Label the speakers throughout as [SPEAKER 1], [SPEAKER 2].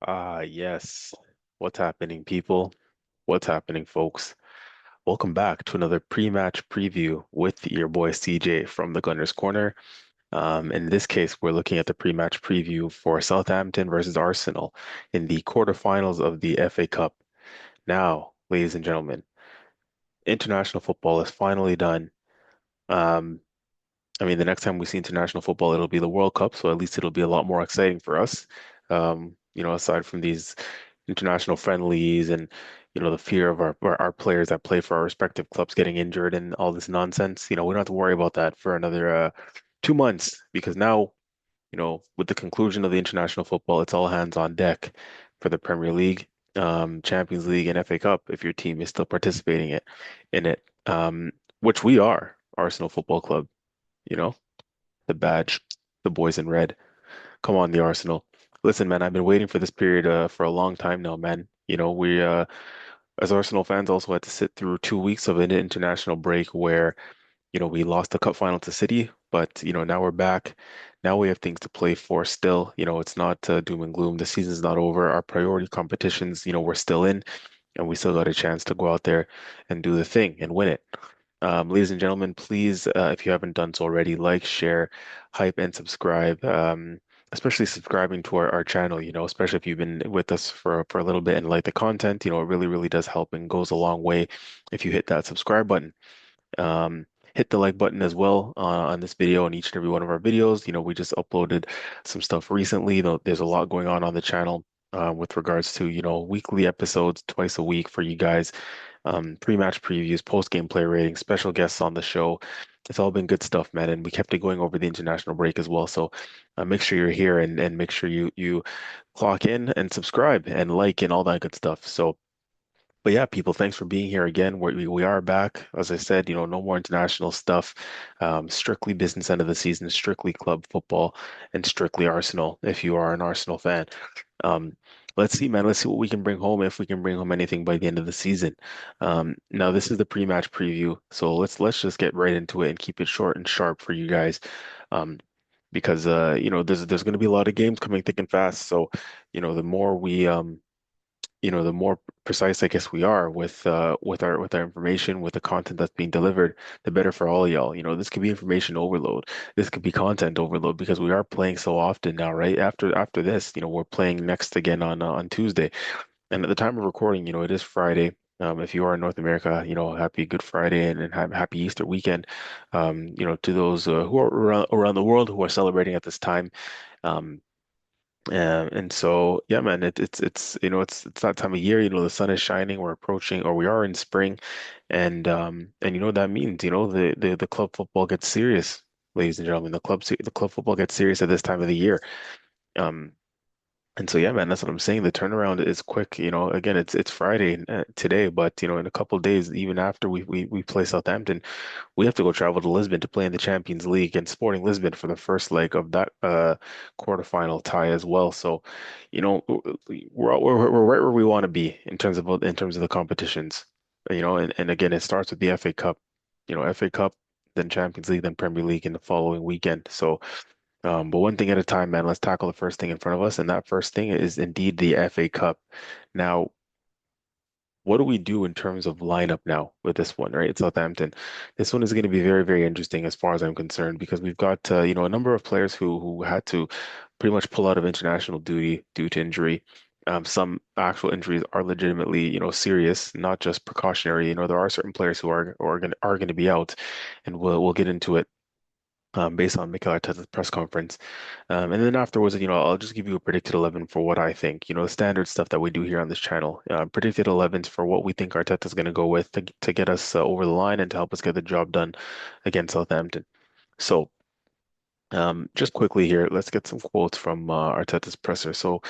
[SPEAKER 1] Yes. What's happening, people? What's happening, folks? Welcome back to another pre-match preview with your boy CJ from the Gunners Corner. In this case, we're looking at the pre-match preview for Southampton versus Arsenal in the quarterfinals of the FA Cup. Now, ladies and gentlemen, international football is finally done. Um, I mean, the next time we see international football, it'll be the World Cup, so at least it'll be a lot more exciting for us. Aside from these international friendlies and the fear of our players that play for our respective clubs getting injured and all this nonsense, we don't have to worry about that for another 2 months because now, with the conclusion of the international football, it's all hands on deck for the Premier League, Champions League, and FA Cup if your team is still participating in it, which we are, Arsenal Football Club. You know, the badge, the boys in red. Come on, the Arsenal. Listen, man, I've been waiting for this period for a long time now, man. We as Arsenal fans also had to sit through 2 weeks of an international break where, we lost the cup final to City, but now we're back. Now we have things to play for still. It's not doom and gloom. The season's not over. Our priority competitions, we're still in, and we still got a chance to go out there and do the thing and win it. Ladies and gentlemen, please, if you haven't done so already, like, share, hype, and subscribe. Especially subscribing to our channel, especially if you've been with us for a little bit and like the content, it really, really does help and goes a long way if you hit that subscribe button. Hit the like button as well on this video and each and every one of our videos. We just uploaded some stuff recently. There's a lot going on the channel with regards to, weekly episodes twice a week for you guys, pre-match previews, post-game player ratings, special guests on the show. It's all been good stuff, man. And we kept it going over the international break as well. So make sure you're here and make sure you clock in and subscribe and like and all that good stuff. So but yeah, people, thanks for being here again. We are back. As I said, no more international stuff. Strictly business end of the season, strictly club football, and strictly Arsenal if you are an Arsenal fan. Um, let's see, man. Let's see what we can bring home if we can bring home anything by the end of the season. Now this is the pre-match preview, so let's just get right into it and keep it short and sharp for you guys. Um, because there's going to be a lot of games coming thick and fast. So, the more the more precise I guess we are with our information, with the content that's being delivered, the better for all y'all. This could be information overload. This could be content overload because we are playing so often now, right? After this, we're playing next again on Tuesday. And at the time of recording, it is Friday. If you are in North America, happy Good Friday and happy Easter weekend. To those who are around the world who are celebrating at this time. Um, and so, yeah, man, it's that time of year. The sun is shining. We're approaching, or we are in spring, and what that means. The club football gets serious, ladies and gentlemen. The club football gets serious at this time of the year. Um, and so, yeah, man, that's what I'm saying. The turnaround is quick. Again, it's Friday today, but in a couple of days, even after we play Southampton, we have to go travel to Lisbon to play in the Champions League and Sporting Lisbon for the first leg of that quarterfinal tie as well. So, we're right where we want to be in terms of the competitions. And again, it starts with the FA Cup. FA Cup, then Champions League, then Premier League in the following weekend. So. But one thing at a time, man. Let's tackle the first thing in front of us, and that first thing is indeed the FA Cup. Now, what do we do in terms of lineup now with this one, right? It's Southampton. This one is going to be very, very interesting as far as I'm concerned because we've got a number of players who had to pretty much pull out of international duty due to injury. Some actual injuries are legitimately, serious, not just precautionary. There are certain players who are going to be out, and we'll get into it based on Mikel Arteta's press conference. And then afterwards, I'll just give you a predicted 11 for what I think, the standard stuff that we do here on this channel. Predicted 11s for what we think Arteta's going to go with to get us over the line and to help us get the job done against Southampton. So, just quickly here, let's get some quotes from Arteta's presser. So,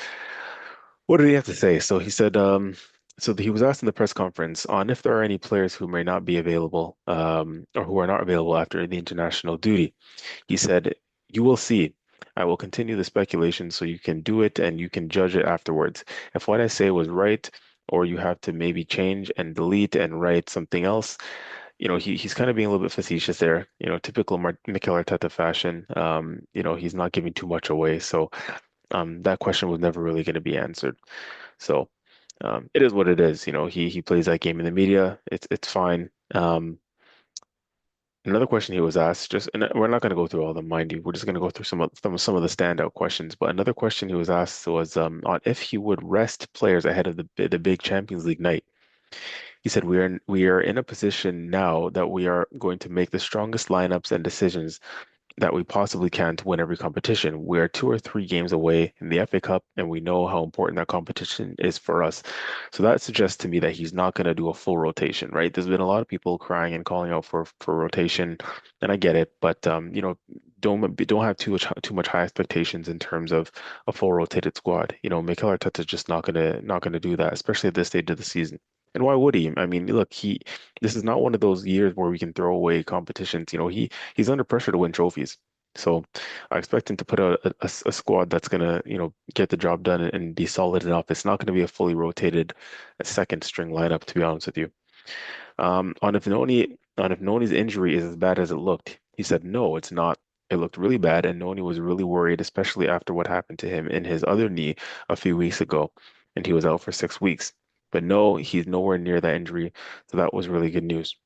[SPEAKER 1] what did he have to say? So he said, so he was asked in the press conference on if there are any players who may not be available, or who are not available after the international duty. He said, "You will see. I will continue the speculation so you can do it and you can judge it afterwards. If what I say was right, or you have to maybe change and delete and write something else." He's kind of being a little bit facetious there. Typical Mikel Arteta fashion. He's not giving too much away. So that question was never really going to be answered. So it is what it is. He plays that game in the media. It's fine. Another question he was asked, just and we're not going to go through all of them, mind you. We're just going to go through some of the standout questions. But another question he was asked was on if he would rest players ahead of the big Champions League night. He said we are in a position now that we are going to make the strongest lineups and decisions that we possibly can to win every competition. We're 2 or 3 games away in the FA Cup, and we know how important that competition is for us. So that suggests to me that he's not going to do a full rotation, right? There's been a lot of people crying and calling out for rotation, and I get it, but don't have too much high expectations in terms of a full rotated squad. Mikel Arteta's just not gonna do that, especially at this stage of the season. And why would he? I mean, look, this is not one of those years where we can throw away competitions. He's under pressure to win trophies. So I expect him to put out a squad that's gonna, get the job done and be solid enough. It's not gonna be a fully rotated second string lineup, to be honest with you. On if Noni's injury is as bad as it looked, he said no, it's not. It looked really bad, and Noni was really worried, especially after what happened to him in his other knee a few weeks ago, and he was out for 6 weeks. But no, he's nowhere near that injury, so that was really good news.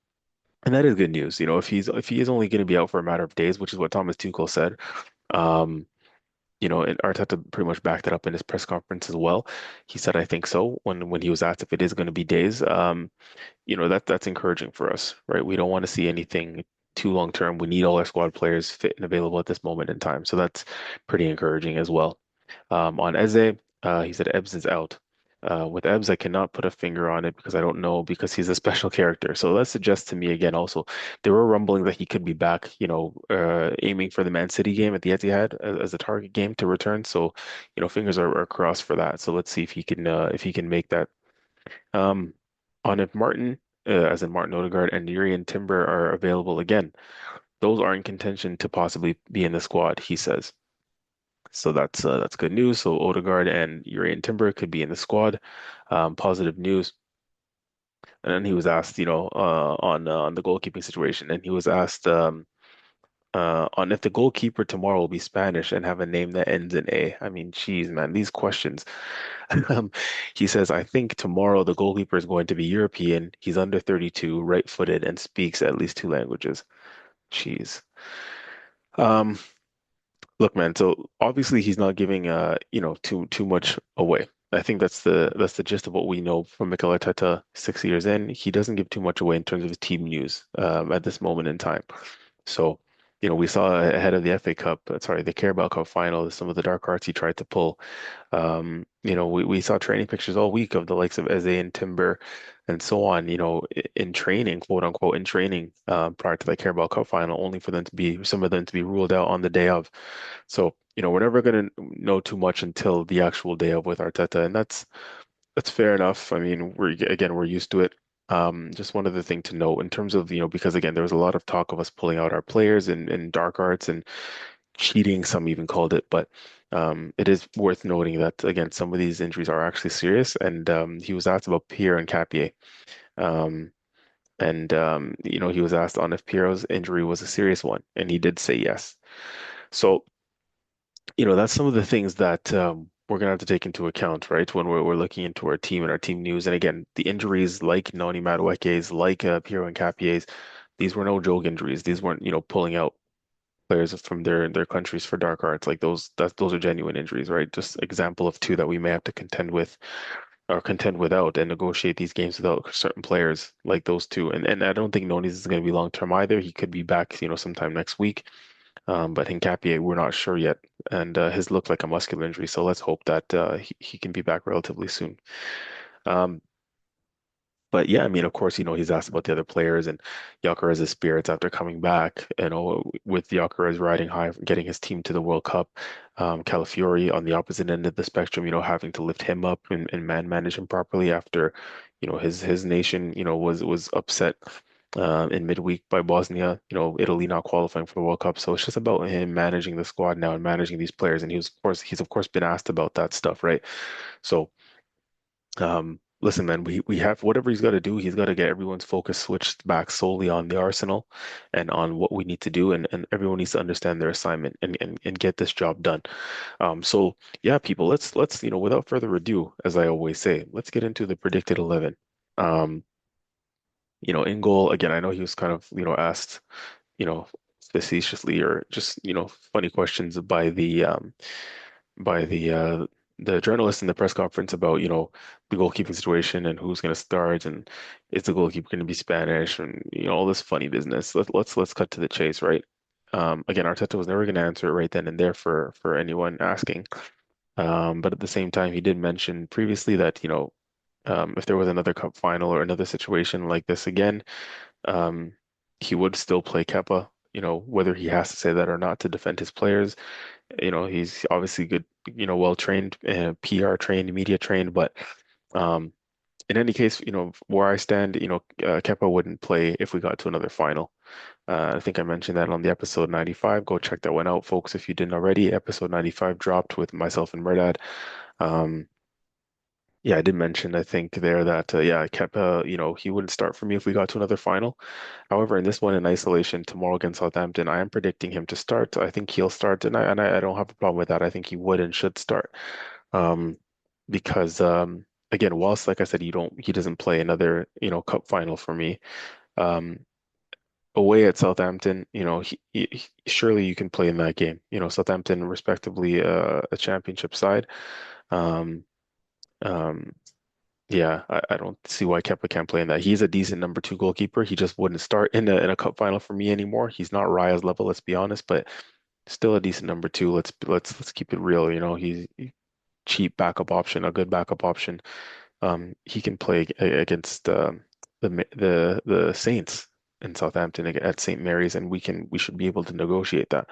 [SPEAKER 1] And that is good news. If he is only going to be out for a matter of days, which is what Thomas Tuchel said, um, and Arteta pretty much backed it up in his press conference as well. He said, "I think so." When he was asked if it is going to be days, that's encouraging for us, right? We don't want to see anything too long term. We need all our squad players fit and available at this moment in time, so that's pretty encouraging as well. On Eze, he said Ebbs is out. With Ebbs, I cannot put a finger on it because I don't know because he's a special character. So that suggests to me again also there were rumblings that he could be back, aiming for the Man City game at the Etihad as a target game to return. So, fingers are crossed for that. So let's see if he can make that. Um, on if Martin, as in Martin Odegaard and Yuri Timber are available again, those are in contention to possibly be in the squad, he says. So that's good news. So Odegaard and Urian Timber could be in the squad. Positive news. And then he was asked, on the goalkeeping situation, and he was asked on if the goalkeeper tomorrow will be Spanish and have a name that ends in A. I mean, geez, man, these questions. Um, he says, I think tomorrow the goalkeeper is going to be European. He's under 32, right-footed, and speaks at least 2 languages. Jeez. Um, Look, man, so obviously he's not giving too much away. I think that's the gist of what we know from Mikel Arteta 6 years in. He doesn't give too much away in terms of his team news at this moment in time. So, we saw ahead of the FA Cup, sorry, the Carabao Cup final, some of the dark arts he tried to pull. We saw training pictures all week of the likes of Eze and Timber and so on, in training, quote unquote, in training prior to the Carabao Cup final, only for some of them to be ruled out on the day of. So, we're never going to know too much until the actual day of with Arteta, and that's fair enough. I mean, we're used to it. Just one other thing to note in terms of, because again, there was a lot of talk of us pulling out our players in dark arts and cheating, some even called it, but it is worth noting that again, some of these injuries are actually serious. And he was asked about Pierre and Capier. Um, and he was asked on if Piero's injury was a serious one, and he did say yes. So that's some of the things that we're gonna have to take into account, right? When we're looking into our team and our team news. And again, the injuries like Noni Madueke's, like Piero and Capier's, these were no joke injuries. These weren't, pulling out players from their countries for dark arts. Like those are genuine injuries, right? Just example of two that we may have to contend with or contend without and negotiate these games without certain players like those two. And I don't think Noni's is going to be long term either. He could be back, sometime next week. But Hincapié, we're not sure yet, and his looked like a muscular injury. So let's hope that he can be back relatively soon. Um, but yeah, I mean, of course, he's asked about the other players and Gyökeres's spirits after coming back. With Gyökeres riding high, getting his team to the World Cup. Calafiori on the opposite end of the spectrum, having to lift him up and man manage him properly after, his nation, was upset in midweek by Bosnia, Italy not qualifying for the World Cup. So it's just about him managing the squad now and managing these players. And he's of course been asked about that stuff, right? So. Listen, man, we have whatever he's got to do. He's got to get everyone's focus switched back solely on the Arsenal and on what we need to do, and everyone needs to understand their assignment and get this job done. So yeah, people, let's without further ado, as I always say, let's get into the predicted 11. Um, in goal again, I know he was kind of asked you know facetiously or just funny questions by the journalist in the press conference about, the goalkeeping situation and who's going to start and is the goalkeeper going to be Spanish and all this funny business. Let's cut to the chase, right? Again, Arteta was never going to answer it right then and there for anyone asking. But at the same time, he did mention previously that, if there was another cup final or another situation like this again, um, he would still play Kepa, whether he has to say that or not to defend his players. He's obviously good, well trained, PR trained, media trained, but um, in any case, where I stand, Kepa wouldn't play if we got to another final. I think I mentioned that on the episode 95. Go check that one out, folks, if you didn't already. Episode 95 dropped with myself and Murdad. Um, yeah, I did mention, I think there that, yeah, Kepa, he wouldn't start for me if we got to another final. However, in this one in isolation tomorrow against Southampton, I am predicting him to start. I think he'll start, and I don't have a problem with that. I think he would and should start. Um, because again, whilst like I said, he doesn't play another, cup final for me. Um, away at Southampton, surely you can play in that game. Southampton, respectively, a championship side. Um, um, yeah, I don't see why Kepa can't play in that. He's a decent number two goalkeeper. He just wouldn't start in a cup final for me anymore. He's not Raya's level, let's be honest, but still a decent number two. Let's keep it real. He's a cheap backup option, a good backup option. He can play against the Saints in Southampton at St. Mary's, and we should be able to negotiate that.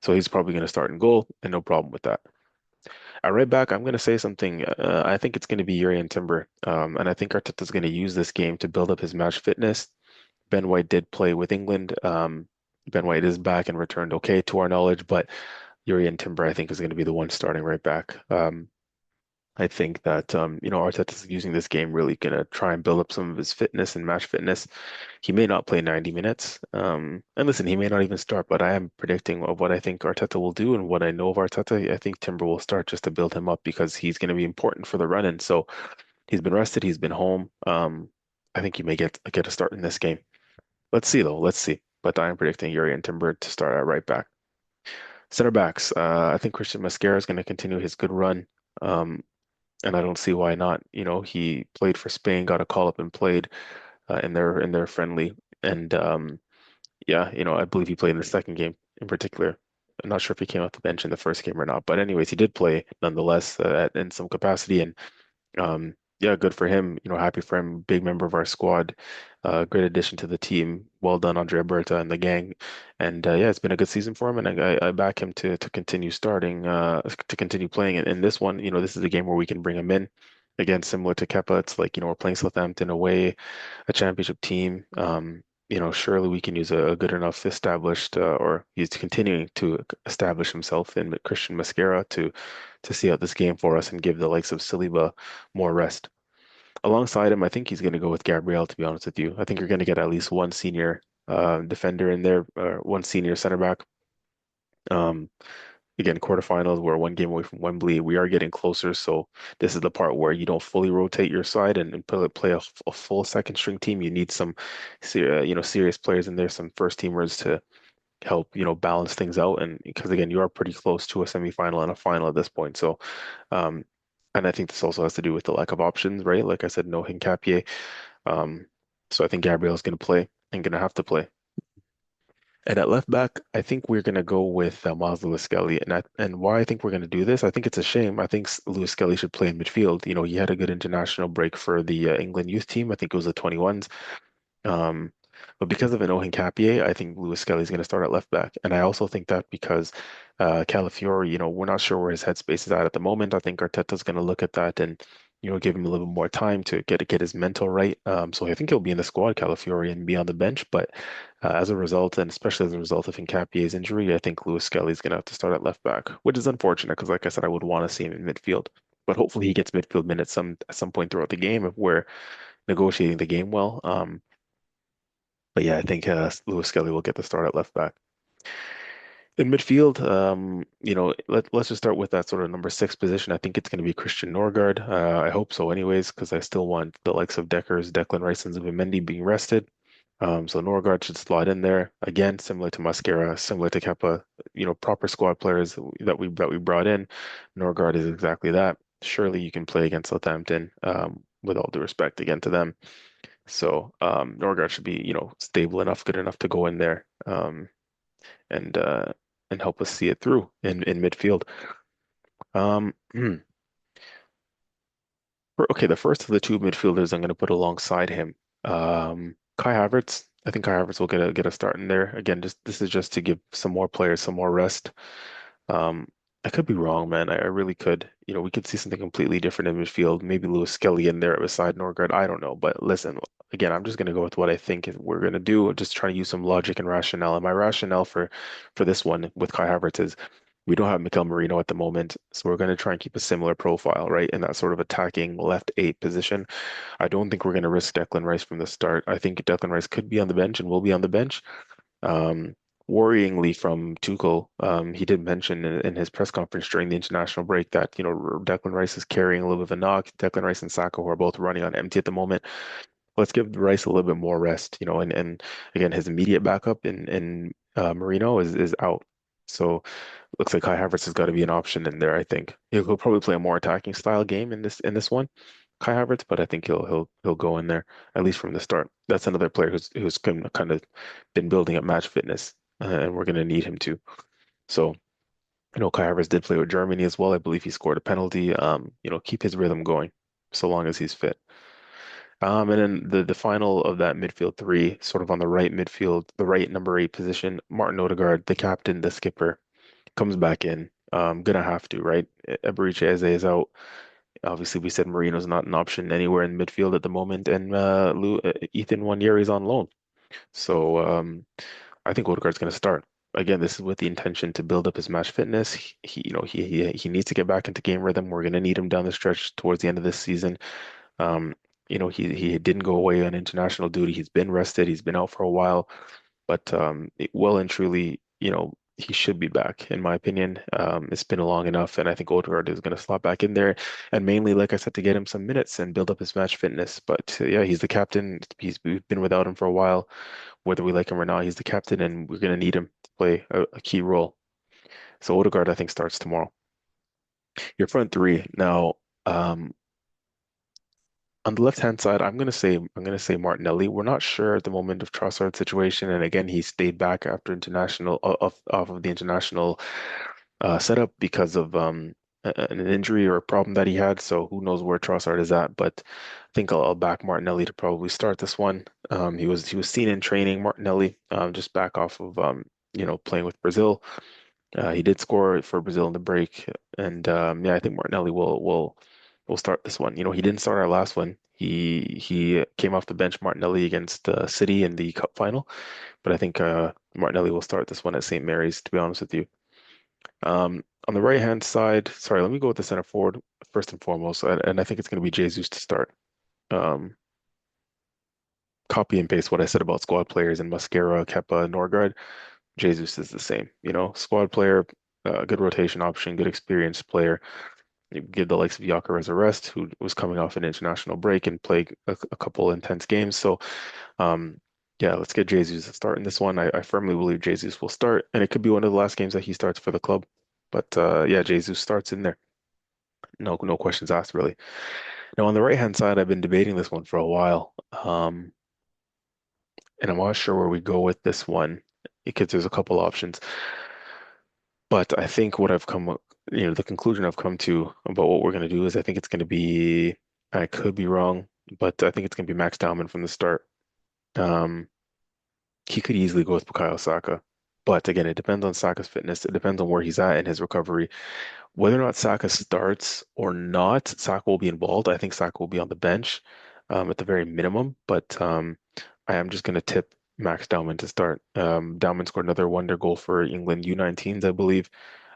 [SPEAKER 1] So he's probably going to start in goal, and no problem with that. At right back, I'm going to say something. I think it's going to be Yuri and Timber, and I think Arteta's going to use this game to build up his match fitness. Ben White did play with England. Ben White is back and returned okay to our knowledge, but Yuri and Timber, I think, is going to be the one starting right back. I think that Arteta's using this game really gonna try and build up some of his fitness and match fitness. He may not play 90 minutes. And listen, he may not even start, but I am predicting of what I think Arteta will do and what I know of Arteta. I think Timber will start just to build him up because he's going to be important for the run-in. So he's been rested, he's been home. I think he may get a start in this game. Let's see though, let's see. But I am predicting Yuri and Timber to start at right back. Center backs, I think Christian Mascara is going to continue his good run. Um, and I don't see why not. He played for Spain, got a call up and played in their friendly, and yeah, I believe he played in the second game in particular. I'm not sure if he came off the bench in the first game or not, but anyways, he did play nonetheless in some capacity, and yeah, good for him. Happy for him. Big member of our squad. Great addition to the team. Well done, Andre Berta and the gang. And yeah, it's been a good season for him, and I back him to continue starting, to continue playing. And in this one, this is a game where we can bring him in. Again, similar to Kepa, it's like, we're playing Southampton away, a championship team. Surely we can use a good enough established, or he's continuing to establish himself in Christian Mascara to see out this game for us and give the likes of Saliba more rest. Alongside him, I think he's going to go with Gabriel, to be honest with you. I think you're going to get at least one senior defender in there, one senior center back. Um, Again, quarterfinals, we're one game away from Wembley. We are getting closer, so this is the part where you don't fully rotate your side and play a full second string team. You need some, serious players in there, some first teamers to help, balance things out. And because again, you are pretty close to a semifinal and a final at this point. So, um, and I think this also has to do with the lack of options, right? Like I said, no Hincapié. Um, so I think Gabriel's going to play and going to have to play. And at left back, I think we're going to go with Miles Lewis Skelly. And why I think we're going to do this, I think it's a shame. I think Lewis Skelly should play in midfield. He had a good international break for the England youth team. I think it was the 21s. Um, but because of an Hincapié, I think Lewis Skelly is going to start at left back. And I also think that because Calafiori, we're not sure where his headspace is at the moment. I think Arteta's going to look at that and, give him a little bit more time to get his mental right. So I think he'll be in the squad, Calafiori, and be on the bench. But as a result, and especially as a result of Hincapié's injury, I think Lewis Skelly is going to have to start at left back, which is unfortunate because, like I said, I would want to see him in midfield. but hopefully he gets midfield minutes at some point throughout the game if we're negotiating the game well. But yeah, I think Lewis Skelly will get the start at left back. In midfield, let's just start with that sort of number six position. I think it's going to be Christian Norgard. I hope so, anyways, because I still want the likes of Deckers, Declan Rice, and Zubimendi being rested. So Norgard should slot in there again, similar to Mascara, similar to Kepa. Proper squad players that we brought in. Norgard is exactly that. Surely you can play against Southampton, with all due respect again to them. So Norgard should be, stable enough, good enough to go in there. And help us see it through in midfield. Um, okay, the first of the two midfielders I'm going to put alongside him, Kai Havertz. I think Kai Havertz will get a start in there. Again, just this is just to give some more players some more rest. Um, I could be wrong, man. I really could. We could see something completely different in midfield. Maybe Lewis Skelly in there beside Norgard. I don't know. But listen, again, I'm just gonna go with what I think we're gonna do. Just trying to use some logic and rationale. And my rationale for this one with Kai Havertz is we don't have Mikel Merino at the moment, so we're gonna try and keep a similar profile, right? In that sort of attacking left eight position. I don't think we're gonna risk Declan Rice from the start. I think Declan Rice could be on the bench and will be on the bench. Um, Worryingly from Tuchel, he did mention in his press conference during the international break that, Declan Rice is carrying a little bit of a knock. Declan Rice and Saka, who are both running on empty at the moment. Let's give Rice a little bit more rest, and again, his immediate backup in Marino is out. So looks like Kai Havertz has got to be an option in there, I think. He'll probably play a more attacking style game in this one, Kai Havertz, but I think he'll go in there at least from the start. That's another player who's kind of been building up match fitness, and we're going to need him to. So, Kai Havertz did play with Germany as well. I believe he scored a penalty. Keep his rhythm going so long as he's fit. And then the final of that midfield three, sort of on the right midfield, the right number eight position, Martin Odegaard, the captain, the skipper, comes back in. Gonna have to, right? Eberechi Eze is out. Obviously, we said Marino's not an option anywhere in midfield at the moment, and Ethan Nwaneri is on loan. So I think Odegaard's going to start. Again, this is with the intention to build up his match fitness. He needs to get back into game rhythm. We're going to need him down the stretch towards the end of this season. Um, he didn't go away on international duty. He's been rested. He's been out for a while, but well and truly, he should be back, in my opinion. It's been long enough, and I think Odegaard is going to slot back in there, and mainly, like I said, to get him some minutes and build up his match fitness. But yeah, he's the captain. We've been without him for a while, whether we like him or not. He's the captain, and we're going to need him to play a key role. So Odegaard, I think, starts tomorrow. Your front three now. Um, On the left-hand side, I'm gonna say Martinelli. We're not sure at the moment of Trossard's situation, and again, he stayed back after international off of the international setup because of an injury or a problem that he had. So who knows where Trossard is at? But I think I'll back Martinelli to probably start this one. He was seen in training, Martinelli, just back off of playing with Brazil. He did score for Brazil in the break, and yeah, I think Martinelli will start this one. He didn't start our last one. He came off the bench, Martinelli against City in the cup final, but I think Martinelli will start this one at St. Mary's. To be honest with you, on the right hand side, sorry, let me go with the center forward first and foremost, and I think it's going to be Jesus to start. Um, Copy and paste what I said about squad players and Mascara, Kepa, Norgard. Jesus is the same. Squad player, good rotation option, good experienced player. You give the likes of Gyökeres a rest, who was coming off an international break and played a couple intense games. So, um, yeah, let's get Jesus to start in this one. I firmly believe Jesus will start, and it could be one of the last games that he starts for the club. But yeah, Jesus starts in there. No, no questions asked, really. Now, on the right-hand side, I've been debating this one for a while, and I'm not sure where we go with this one because there's a couple options. But I think the conclusion I've come to about what we're going to do is I think it's going to be, I could be wrong, but I think it's going to be Max Dowman from the start. Um, he could easily go with Bukayo Saka. But again, it depends on Saka's fitness. It depends on where he's at in his recovery. Whether or not Saka starts or not, Saka will be involved. I think Saka will be on the bench at the very minimum, but I am just going to tip Max Dowman to start. Dowman scored another wonder goal for England U19s, I believe.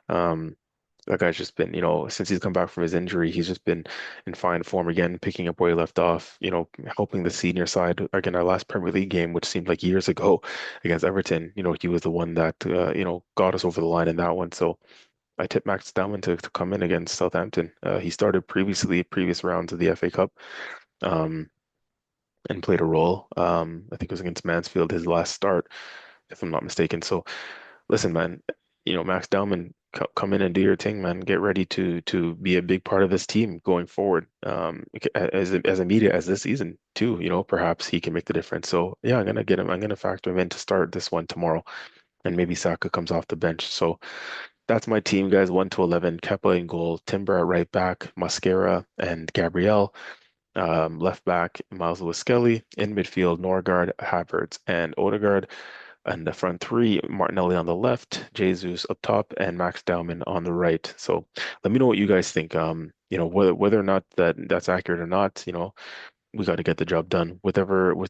[SPEAKER 1] Um, That guy's just been, since he's come back from his injury, he's just been in fine form again, picking up where he left off, helping the senior side. Again, our last Premier League game, which seemed like years ago against Everton, he was the one that, got us over the line in that one. So I tipped Max Dowman to come in against Southampton. He started previous rounds of the FA Cup, um, and played a role. I think it was against Mansfield, his last start, if I'm not mistaken. So listen, man, Max Dowman, come in and do your thing, man. Get ready to be a big part of this team going forward. As immediate as this season too, perhaps he can make the difference. So yeah, I'm gonna get him. I'm gonna factor him in to start this one tomorrow, and maybe Saka comes off the bench. So that's my team, guys. 1 to 11. Kepa in goal, Timber at right back, Mascara and Gabriel. Left back, Miles Lewis-Skelly. In midfield, Norgard, Havertz, and Odegaard. And the front three, Martinelli on the left, Jesus up top, and Max Dowman on the right. So let me know what you guys think. Whether or not that's accurate or not, we got to get the job done. With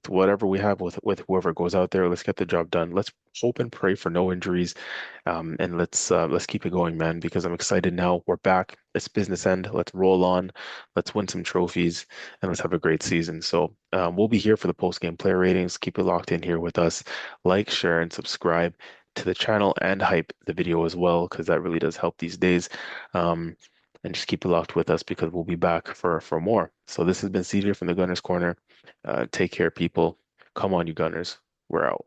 [SPEAKER 1] whatever we have, with whoever goes out there, let's get the job done. Let's hope and pray for no injuries, and let's keep it going, man. Because I'm excited now. We're back. It's business end. Let's roll on. Let's win some trophies, and let's have a great season. So we'll be here for the post game player ratings. Keep it locked in here with us. Like, share, and subscribe to the channel and hype the video as well, because that really does help these days. Um, and just keep it locked with us because we'll be back for more. So this has been CJ from the Gunners Corner. Take care, people. Come on, you Gunners. We're out.